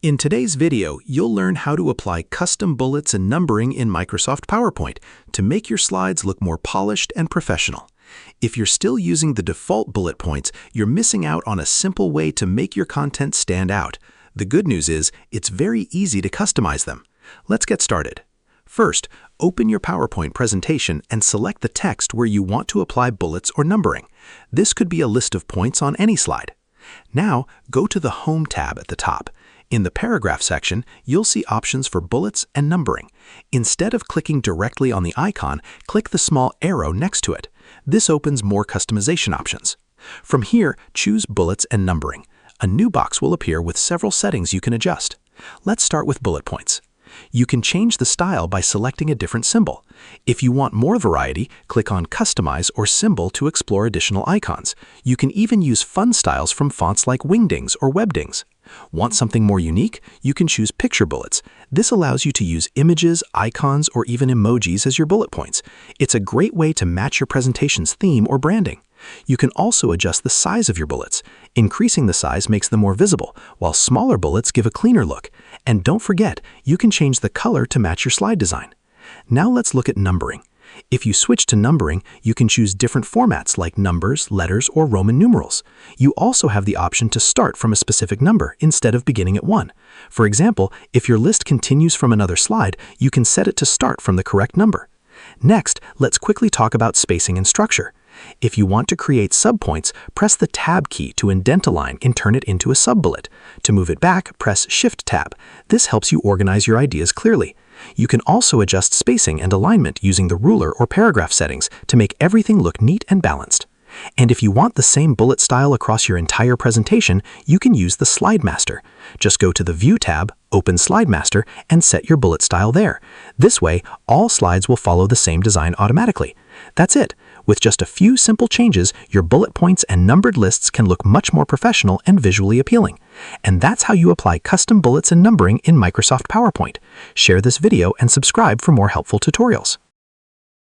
In today's video, you'll learn how to apply custom bullets and numbering in Microsoft PowerPoint to make your slides look more polished and professional. If you're still using the default bullet points, you're missing out on a simple way to make your content stand out. The good news is, it's very easy to customize them. Let's get started. First, open your PowerPoint presentation and select the text where you want to apply bullets or numbering. This could be a list of points on any slide. Now, go to the Home tab at the top. In the Paragraph section, you'll see options for bullets and numbering. Instead of clicking directly on the icon, click the small arrow next to it. This opens more customization options. From here, choose Bullets and Numbering. A new box will appear with several settings you can adjust. Let's start with bullet points. You can change the style by selecting a different symbol. If you want more variety, click on Customize or Symbol to explore additional icons. You can even use fun styles from fonts like Wingdings or Webdings. Want something more unique? You can choose Picture Bullets. This allows you to use images, icons, or even emojis as your bullet points. It's a great way to match your presentation's theme or branding. You can also adjust the size of your bullets. Increasing the size makes them more visible, while smaller bullets give a cleaner look. And don't forget, you can change the color to match your slide design. Now let's look at numbering. If you switch to numbering, you can choose different formats like numbers, letters, or Roman numerals. You also have the option to start from a specific number instead of beginning at 1. For example, if your list continues from another slide, you can set it to start from the correct number. Next, let's quickly talk about spacing and structure. If you want to create subpoints, press the Tab key to indent a line and turn it into a subbullet. To move it back, press Shift-Tab. This helps you organize your ideas clearly. You can also adjust spacing and alignment using the ruler or paragraph settings to make everything look neat and balanced. And if you want the same bullet style across your entire presentation, you can use the Slide Master. Just go to the View tab, open Slide Master, and set your bullet style there. This way, all slides will follow the same design automatically. That's it. With just a few simple changes, your bullet points and numbered lists can look much more professional and visually appealing. And that's how you apply custom bullets and numbering in Microsoft PowerPoint. Share this video and subscribe for more helpful tutorials.